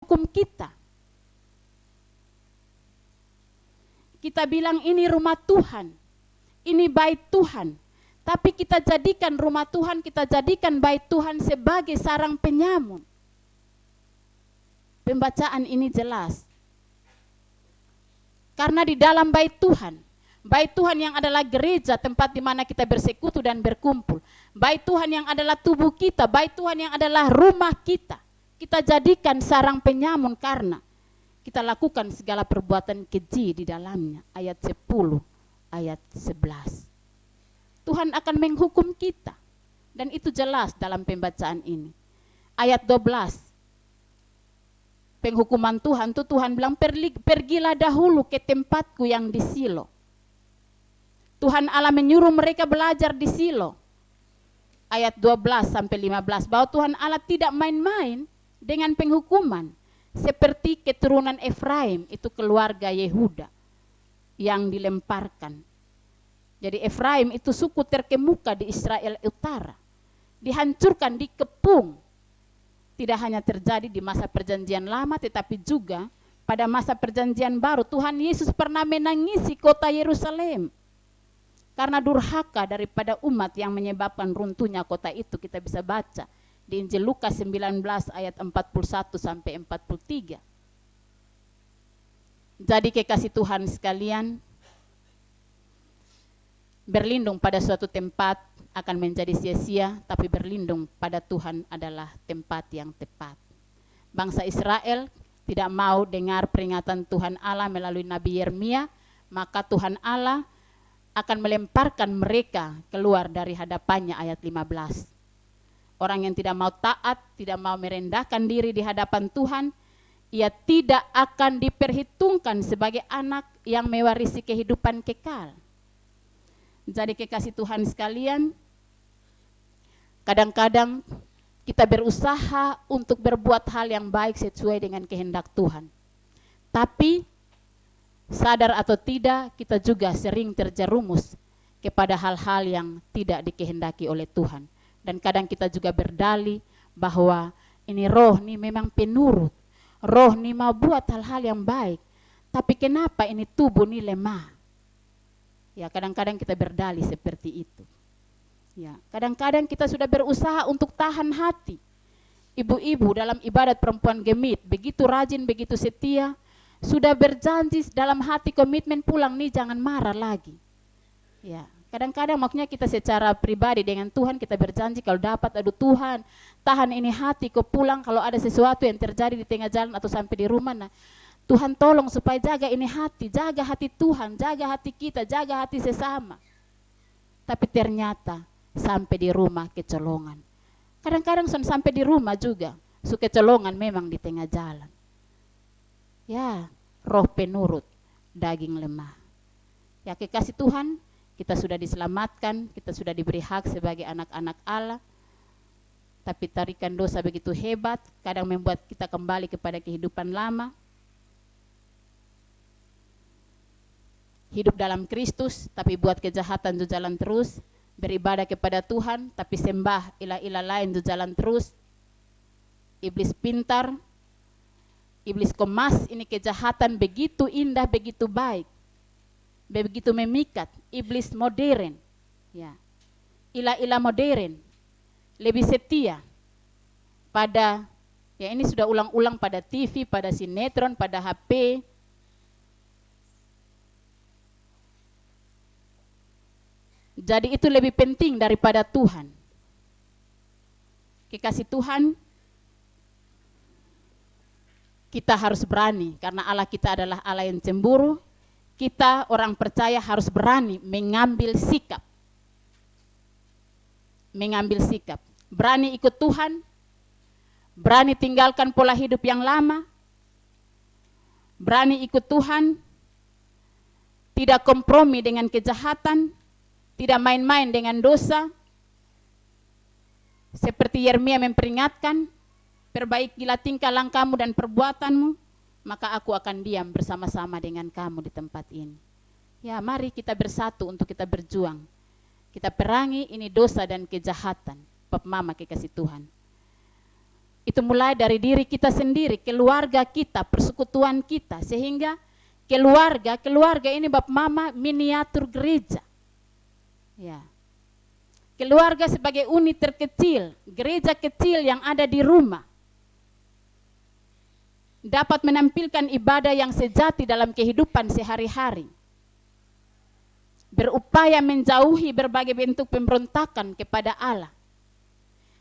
hukum kita. Kita bilang ini rumah Tuhan, ini bait Tuhan. Tapi kita jadikan rumah Tuhan, kita jadikan bait Tuhan sebagai sarang penyamun. Pembacaan ini jelas. Karena di dalam bait Tuhan yang adalah gereja, tempat di mana kita bersekutu dan berkumpul. Bait Tuhan yang adalah tubuh kita, bait Tuhan yang adalah rumah kita. Kita jadikan sarang penyamun karena kita lakukan segala perbuatan keji di dalamnya. Ayat 10, ayat 11. Tuhan akan menghukum kita. Dan itu jelas dalam pembacaan ini. Ayat 12. Penghukuman Tuhan tuh Tuhan bilang, pergilah dahulu ke tempatku yang di Silo. Tuhan Allah menyuruh mereka belajar di Silo. Ayat 12 sampai 15, bahwa Tuhan Allah tidak main-main dengan penghukuman. Seperti keturunan Efraim, itu keluarga Yehuda yang dilemparkan. Jadi Efraim itu suku terkemuka di Israel Utara. Dihancurkan, dikepung. Tidak hanya terjadi di masa perjanjian lama, tetapi juga pada masa perjanjian baru. Tuhan Yesus pernah menangisi kota Yerusalem. Karena durhaka daripada umat yang menyebabkan runtuhnya kota itu. Kita bisa baca di Injil Lukas 19 ayat 41 sampai 43. Jadi kekasih Tuhan sekalian, berlindung pada suatu tempat akan menjadi sia-sia, tapi berlindung pada Tuhan adalah tempat yang tepat. Bangsa Israel tidak mau dengar peringatan Tuhan Allah melalui Nabi Yeremia, maka Tuhan Allah akan melemparkan mereka keluar dari hadapannya. Ayat 15. Orang yang tidak mau taat, tidak mau merendahkan diri di hadapan Tuhan, ia tidak akan diperhitungkan sebagai anak yang mewarisi kehidupan kekal. Jadi kekasih Tuhan sekalian, kadang-kadang kita berusaha untuk berbuat hal yang baik sesuai dengan kehendak Tuhan. Tapi sadar atau tidak, kita juga sering terjerumus kepada hal-hal yang tidak dikehendaki oleh Tuhan. Dan kadang kita juga berdalih bahwa ini roh nih memang penurut. Roh nih mau buat hal-hal yang baik. Tapi kenapa ini tubuh nih lemah? Ya, kadang-kadang kita berdalih seperti itu. Ya, kadang-kadang kita sudah berusaha untuk tahan hati. Ibu-ibu dalam ibadat perempuan gemit, begitu rajin, begitu setia, sudah berjanji dalam hati komitmen pulang nih jangan marah lagi. Ya, kadang-kadang maksudnya kita secara pribadi dengan Tuhan kita berjanji kalau dapat, aduh Tuhan, tahan ini hati, kau pulang kalau ada sesuatu yang terjadi di tengah jalan atau sampai di rumah, nah Tuhan tolong supaya jaga ini hati, jaga hati Tuhan, jaga hati kita, jaga hati sesama. Tapi ternyata sampai di rumah kecolongan. Kadang-kadang sampai di rumah juga, kecolongan memang di tengah jalan. Ya, roh penurut, daging lemah. Ya kekasih Tuhan, kita sudah diselamatkan, kita sudah diberi hak sebagai anak-anak Allah. Tapi tarikan dosa begitu hebat, kadang membuat kita kembali kepada kehidupan lama. Hidup dalam Kristus, tapi buat kejahatan itu jalan terus. Beribadah kepada Tuhan, tapi sembah ilah-ilah lain itu jalan terus. Iblis pintar, iblis kemas ini kejahatan begitu indah, begitu baik, begitu memikat. Iblis modern, ya, ilah-ilah modern, lebih setia pada, ya ini sudah ulang-ulang pada TV, pada sinetron, pada HP. Jadi itu lebih penting daripada Tuhan. Kekasih Tuhan, kita harus berani karena Allah kita adalah Allah yang cemburu. Kita orang percaya harus berani mengambil sikap. Mengambil sikap. Berani ikut Tuhan, berani tinggalkan pola hidup yang lama, berani ikut Tuhan, tidak kompromi dengan kejahatan, tidak main-main dengan dosa. Seperti Yeremia memperingatkan, perbaikilah tingkah langkahmu dan perbuatanmu, maka aku akan diam bersama-sama dengan kamu di tempat ini. Ya, mari kita bersatu untuk kita berjuang. Kita perangi ini dosa dan kejahatan. Papa Mama kekasih Tuhan. Itu mulai dari diri kita sendiri, keluarga kita, persekutuan kita, sehingga keluarga ini Bapak Mama miniatur gereja. Ya. Keluarga sebagai unit terkecil, gereja kecil yang ada di rumah, dapat menampilkan ibadah yang sejati dalam kehidupan sehari-hari. Berupaya menjauhi berbagai bentuk pemberontakan kepada Allah.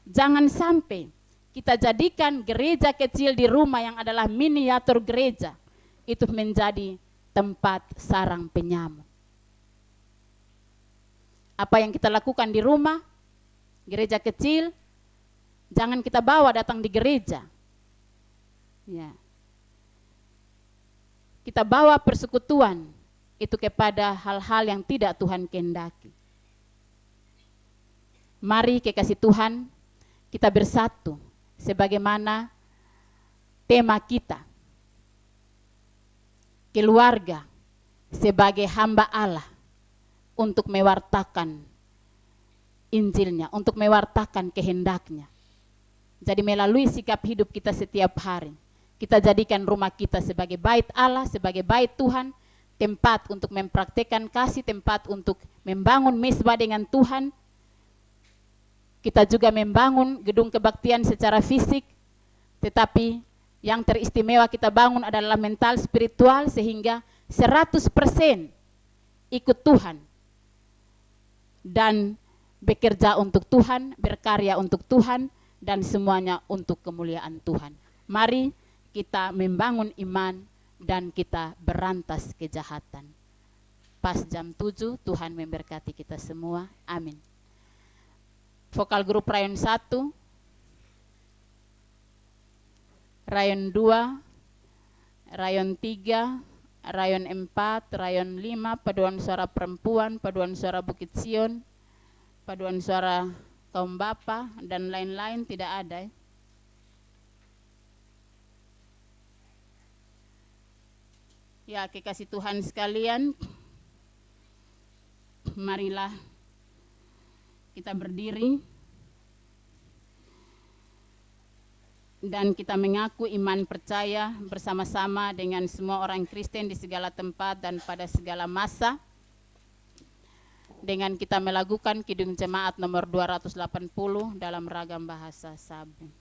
Jangan sampai kita jadikan gereja kecil di rumah yang adalah miniatur gereja itu menjadi tempat sarang penyamun. Apa yang kita lakukan di rumah, gereja kecil, jangan kita bawa datang di gereja. Ya. Kita bawa persekutuan itu kepada hal-hal yang tidak Tuhan kehendaki. Mari kekasih Tuhan, kita bersatu sebagaimana tema kita. Keluarga sebagai hamba Allah untuk mewartakan Injilnya, untuk mewartakan kehendaknya. Jadi melalui sikap hidup kita setiap hari, kita jadikan rumah kita sebagai bait Allah, sebagai bait Tuhan, tempat untuk mempraktekkan kasih, tempat untuk membangun mesbah dengan Tuhan. Kita juga membangun gedung kebaktian secara fisik, tetapi yang teristimewa kita bangun adalah mental spiritual, sehingga 100% ikut Tuhan dan bekerja untuk Tuhan, berkarya untuk Tuhan, dan semuanya untuk kemuliaan Tuhan. Mari kita membangun iman dan kita berantas kejahatan. Pas jam 7 Tuhan memberkati kita semua. Amin. Vokal grup rayon 1, rayon 2, rayon 3, rayon 4, rayon 5, paduan suara perempuan, paduan suara Bukit Sion, paduan suara kaum bapa, dan lain-lain tidak ada. Ya, kekasih Tuhan sekalian, marilah kita berdiri dan kita mengaku iman percaya bersama-sama dengan semua orang Kristen di segala tempat dan pada segala masa, dengan kita melakukan Kidung Jemaat nomor 280 dalam ragam bahasa Sabu.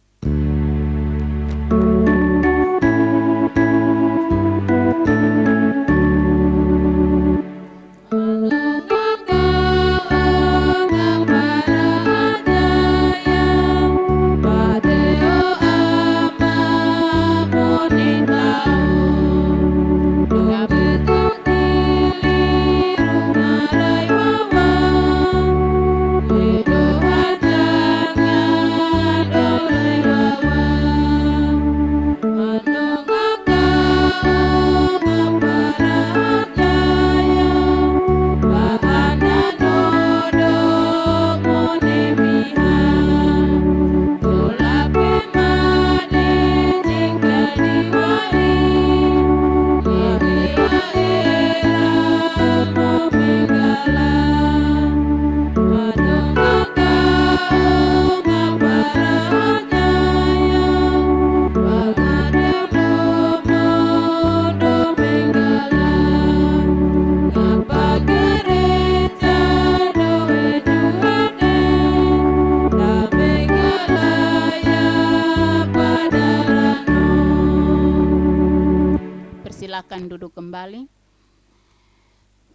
Silakan duduk kembali.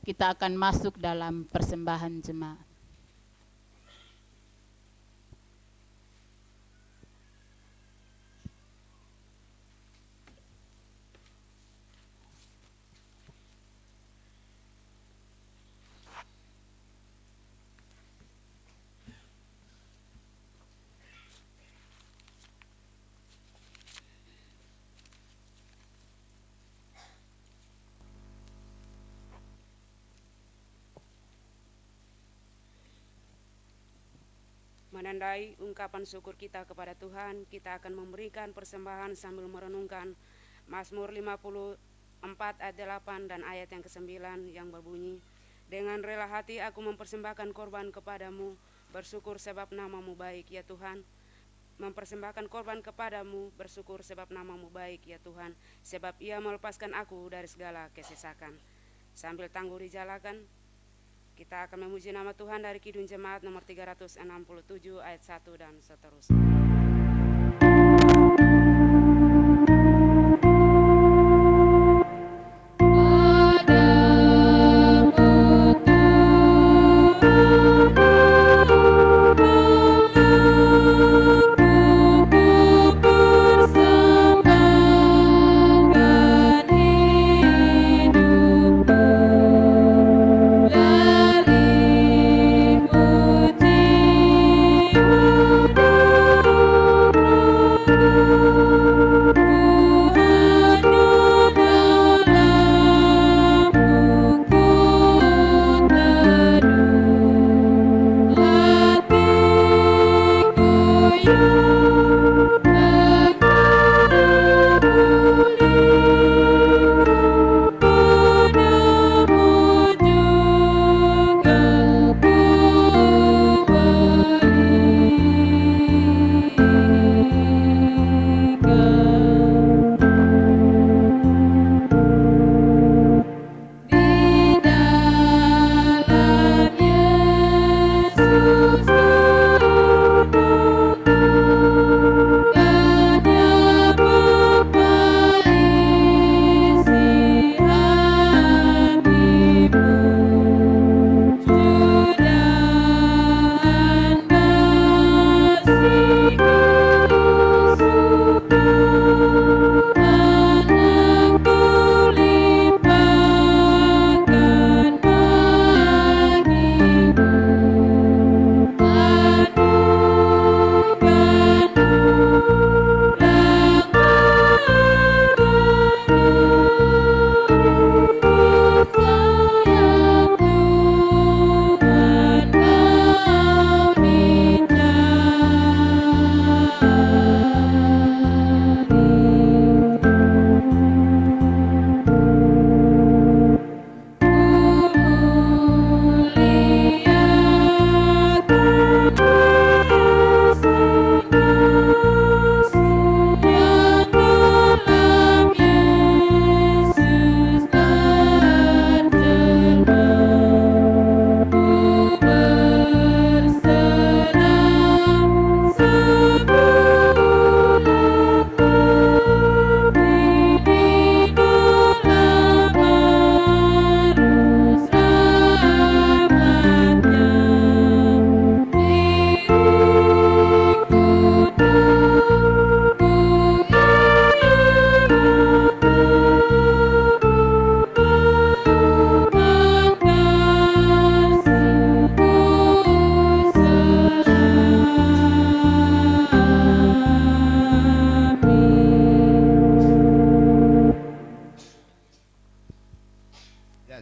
Kita akan masuk dalam persembahan jemaat. Menandai ungkapan syukur kita kepada Tuhan, kita akan memberikan persembahan sambil merenungkan Mazmur 54 ayat 8 dan ayat yang ke-9 yang berbunyi, dengan rela hati aku mempersembahkan korban kepadamu, bersyukur sebab namamu baik ya Tuhan. mempersembahkan korban kepadamu, bersyukur sebab namamu baik ya Tuhan, sebab ia melepaskan aku dari segala kesesakan. Sambil tangguh dijalakan, kita akan memuji nama Tuhan dari Kidung Jemaat nomor 367 ayat 1 dan seterusnya.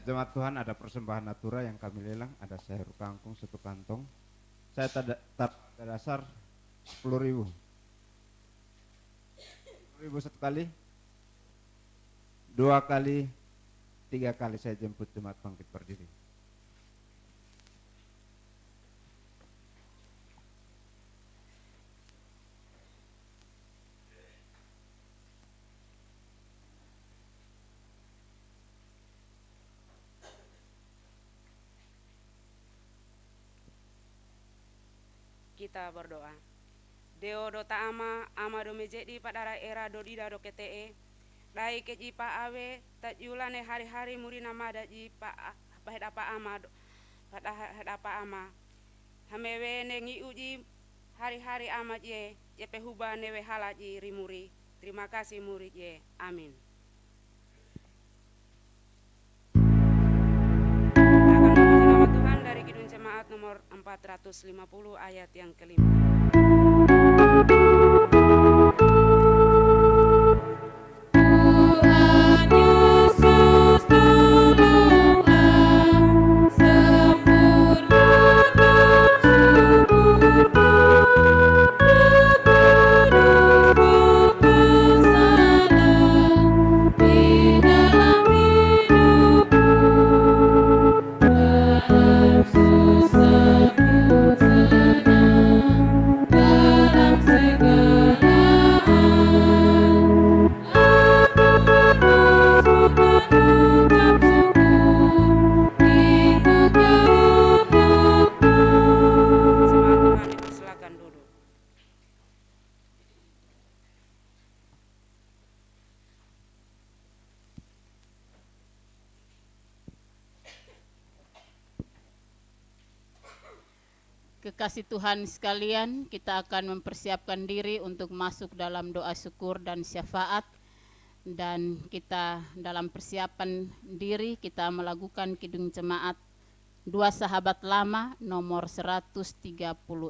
Jemaat Tuhan, ada persembahan natura yang kami lelang, ada sayur kangkung 1 kantong. Saya dasar 10.000. 10.000 1 kali, 2 kali, 3 kali saya jemput jemaat bangkit berdiri. Kita berdoa. Deo do taama ama do mejedi padara era do dida do KTE. Dai keji pa awe tajulane hari-hari muri nama daji pa pahed apa ama pada hed apa ama. Hamewe nengi uji hari-hari ama je jepe huba newe halaji rimuri. Terima kasih murid ye. Amin. Akan memuji nama Tuhan dari Kidung Jemaat nomor 450 ayat yang kelima. Susah ku senang Kekasih Tuhan sekalian, kita akan mempersiapkan diri untuk masuk dalam doa syukur dan syafaat. Dan kita dalam persiapan diri, kita melakukan Kidung Jemaat 2 Sahabat Lama nomor 136.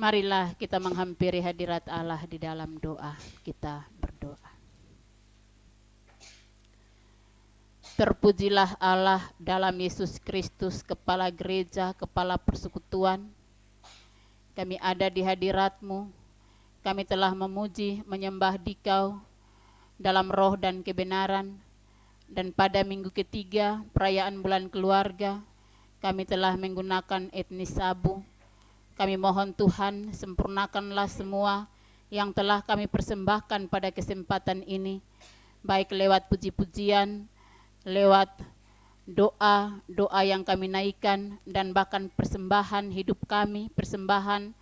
Marilah kita menghampiri hadirat Allah di dalam doa. Kita berdoa. Terpujilah Allah dalam Yesus Kristus, Kepala Gereja, Kepala Persekutuan. Kami ada di hadirat-Mu. Kami telah memuji, menyembah Dikau dalam roh dan kebenaran. Dan pada minggu ketiga, perayaan bulan keluarga, kami telah menggunakan etnis Sabu. Kami mohon Tuhan, sempurnakanlah semua yang telah kami persembahkan pada kesempatan ini, baik lewat puji-pujian, lewat doa yang kami naikkan, dan bahkan persembahan hidup kami, persembahan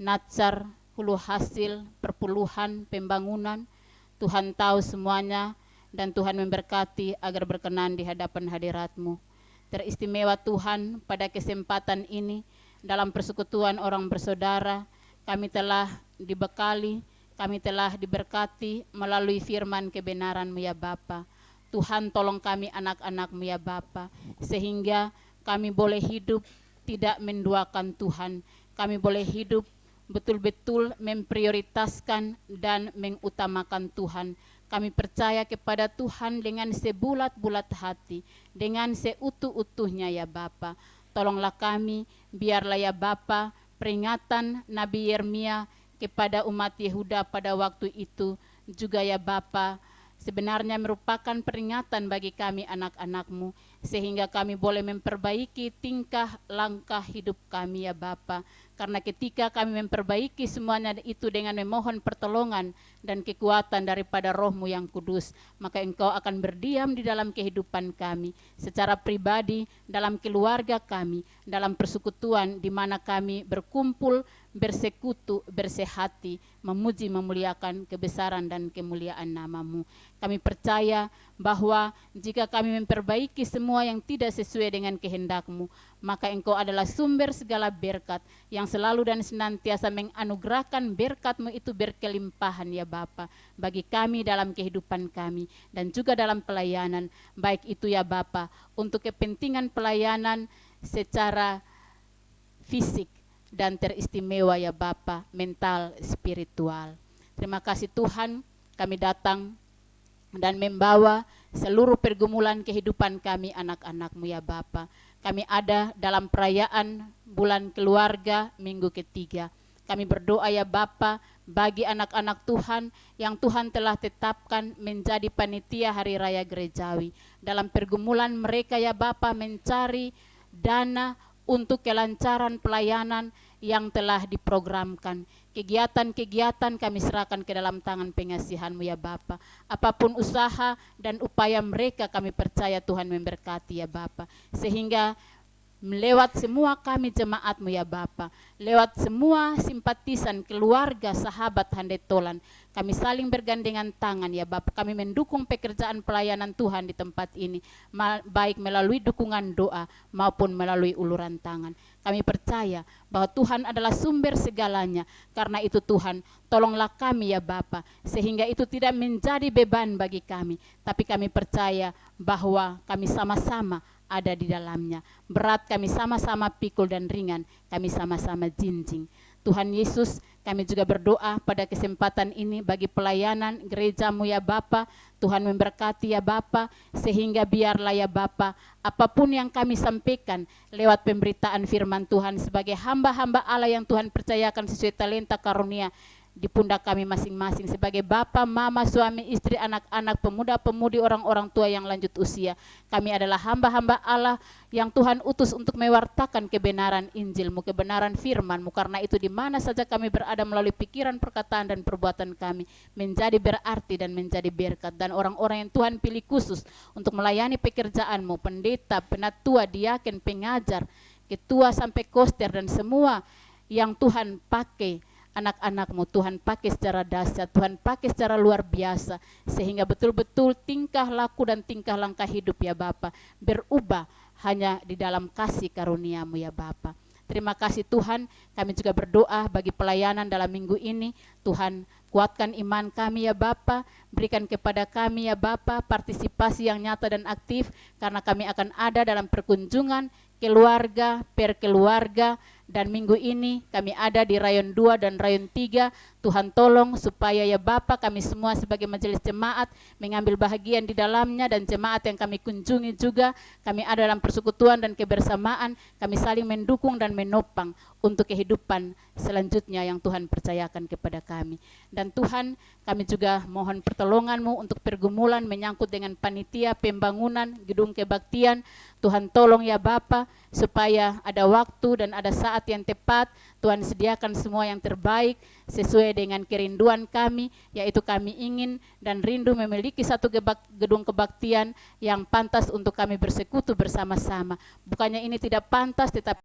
natsar, hulu hasil, perpuluhan, pembangunan. Tuhan tahu semuanya, dan Tuhan memberkati agar berkenan di hadapan hadirat-Mu. Teristimewa Tuhan, pada kesempatan ini, dalam persekutuan orang bersaudara, kami telah dibekali, kami telah diberkati melalui firman kebenaran-Mu ya Bapa. Tuhan tolong kami anak-anak-Mu ya Bapa, sehingga kami boleh hidup tidak menduakan Tuhan. Kami boleh hidup betul-betul memprioritaskan dan mengutamakan Tuhan. Kami percaya kepada Tuhan dengan sebulat-bulat hati, dengan seutuh-utuhnya ya Bapa. Tolonglah kami, biarlah ya Bapa, peringatan Nabi Yeremia kepada umat Yehuda pada waktu itu juga ya Bapa, sebenarnya merupakan peringatan bagi kami anak-anak-Mu, sehingga kami boleh memperbaiki tingkah langkah hidup kami ya Bapa. Karena ketika kami memperbaiki semuanya itu dengan memohon pertolongan dan kekuatan daripada Roh-Mu yang kudus, maka Engkau akan berdiam di dalam kehidupan kami, secara pribadi, dalam keluarga kami, dalam persekutuan di mana kami berkumpul, bersekutu, bersehati, memuji, memuliakan kebesaran dan kemuliaan nama-Mu. Kami percaya bahwa jika kami memperbaiki semua yang tidak sesuai dengan kehendak-Mu, maka Engkau adalah sumber segala berkat yang selalu dan senantiasa menganugerahkan berkat-Mu itu berkelimpahan ya Bapa, bagi kami dalam kehidupan kami dan juga dalam pelayanan, baik itu ya Bapa untuk kepentingan pelayanan secara fisik dan teristimewa ya Bapa, mental, spiritual. Terima kasih Tuhan, kami datang dan membawa seluruh pergumulan kehidupan kami anak-anak-Mu ya Bapa. Kami ada dalam perayaan bulan keluarga minggu ketiga. Kami berdoa ya Bapa bagi anak-anak Tuhan yang Tuhan telah tetapkan menjadi panitia Hari Raya Gerejawi. Dalam pergumulan mereka ya Bapa mencari dana untuk kelancaran pelayanan yang telah diprogramkan. Kegiatan-kegiatan kami serahkan ke dalam tangan pengasihan-Mu ya Bapa. Apapun usaha dan upaya mereka kami percaya Tuhan memberkati ya Bapa. Sehingga lewat semua kami jemaat-Mu ya Bapa, lewat semua simpatisan, keluarga, sahabat Handai Tolan, kami saling bergandengan tangan ya Bapa. Kami mendukung pekerjaan pelayanan Tuhan di tempat ini, baik melalui dukungan doa maupun melalui uluran tangan. Kami percaya bahwa Tuhan adalah sumber segalanya. Karena itu Tuhan, tolonglah kami ya Bapa, sehingga itu tidak menjadi beban bagi kami, tapi kami percaya bahwa kami sama-sama ada di dalamnya. Berat kami sama-sama pikul dan ringan kami sama-sama jinjing. Tuhan Yesus, kami juga berdoa pada kesempatan ini bagi pelayanan gereja-Mu ya Bapa. Tuhan memberkati ya Bapa, sehingga biarlah ya Bapa, apapun yang kami sampaikan lewat pemberitaan firman Tuhan sebagai hamba-hamba Allah yang Tuhan percayakan sesuai talenta karunia di pundak kami masing-masing sebagai bapa, mama, suami, istri, anak-anak, pemuda-pemudi, orang-orang tua yang lanjut usia. Kami adalah hamba-hamba Allah yang Tuhan utus untuk mewartakan kebenaran Injil-Mu, kebenaran firman-Mu. Karena itu di mana saja kami berada melalui pikiran, perkataan, dan perbuatan kami menjadi berarti dan menjadi berkat. Dan orang-orang yang Tuhan pilih khusus untuk melayani pekerjaan-Mu, pendeta, penatua, diaken, pengajar, ketua sampai koster, dan semua yang Tuhan pakai anak-anak-Mu, Tuhan pakai secara dahsyat, Tuhan pakai secara luar biasa, sehingga betul-betul tingkah laku dan tingkah langkah hidup ya Bapa berubah hanya di dalam kasih karunia-Mu ya Bapa. Terima kasih Tuhan, kami juga berdoa bagi pelayanan dalam minggu ini. Tuhan kuatkan iman kami ya Bapa, berikan kepada kami ya Bapa partisipasi yang nyata dan aktif, karena kami akan ada dalam perkunjungan keluarga per keluarga. Dan minggu ini kami ada di rayon 2 dan rayon 3. Tuhan tolong supaya ya Bapa kami semua sebagai majelis jemaat mengambil bahagian di dalamnya, dan jemaat yang kami kunjungi juga kami ada dalam persekutuan dan kebersamaan. Kami saling mendukung dan menopang untuk kehidupan selanjutnya yang Tuhan percayakan kepada kami. Dan Tuhan, kami juga mohon pertolongan-Mu untuk pergumulan menyangkut dengan panitia pembangunan gedung kebaktian. Tuhan tolong ya Bapa supaya ada waktu dan ada saat yang tepat. Tuhan sediakan semua yang terbaik sesuai dengan kerinduan kami, yaitu kami ingin dan rindu memiliki satu gedung kebaktian yang pantas untuk kami bersekutu bersama-sama. Bukannya ini tidak pantas, tetapi